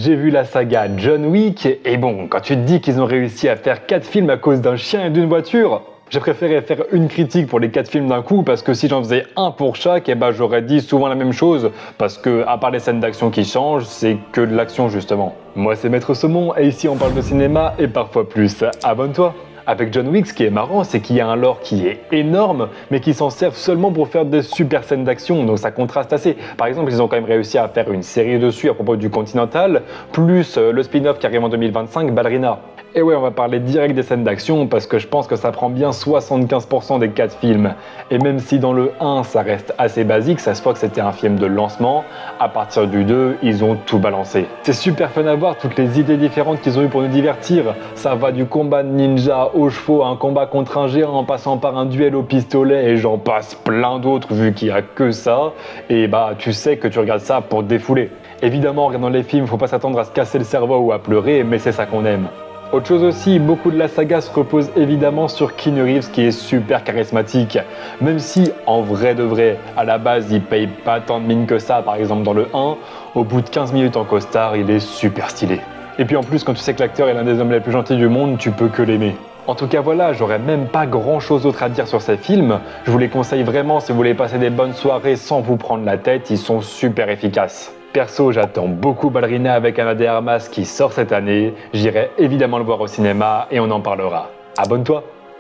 J'ai vu la saga John Wick, et bon, quand tu te dis qu'ils ont réussi à faire 4 films à cause d'un chien et d'une voiture, j'ai préféré faire une critique pour les 4 films d'un coup, parce que si j'en faisais un pour chaque, eh ben j'aurais dit souvent la même chose, parce que, à part les scènes d'action qui changent, c'est que de l'action justement. Moi c'est Maître Saumon, et ici on parle de cinéma, et parfois plus. Abonne-toi! Avec John Wick, ce qui est marrant, c'est qu'il y a un lore qui est énorme, mais qui s'en servent seulement pour faire des super scènes d'action, donc ça contraste assez. Par exemple, ils ont quand même réussi à faire une série dessus à propos du Continental, plus le spin-off qui arrive en 2025, Ballerina. Et ouais, on va parler direct des scènes d'action, parce que je pense que ça prend bien 75% des 4 films. Et même si dans le 1, ça reste assez basique, ça se voit que c'était un film de lancement, à partir du 2, ils ont tout balancé. C'est super fun à voir, toutes les idées différentes qu'ils ont eues pour nous divertir. Ça va du combat de ninja aux chevaux, à un combat contre un géant, en passant par un duel au pistolet, et j'en passe plein d'autres, vu qu'il n'y a que ça. Et bah, tu sais que tu regardes ça pour te défouler. Évidemment, en regardant les films, faut pas s'attendre à se casser le cerveau ou à pleurer, mais c'est ça qu'on aime. Autre chose aussi, beaucoup de la saga se repose évidemment sur Keanu Reeves qui est super charismatique. Même si, en vrai de vrai, à la base il paye pas tant de mine que ça, par exemple dans le 1, au bout de 15 minutes en costard, il est super stylé. Et puis en plus, quand tu sais que l'acteur est l'un des hommes les plus gentils du monde, tu peux que l'aimer. En tout cas voilà, j'aurais même pas grand chose d'autre à dire sur ces films. Je vous les conseille vraiment si vous voulez passer des bonnes soirées sans vous prendre la tête, ils sont super efficaces. Perso, j'attends beaucoup Ballerina avec Ana de Armas qui sort cette année. J'irai évidemment le voir au cinéma et on en parlera. Abonne-toi!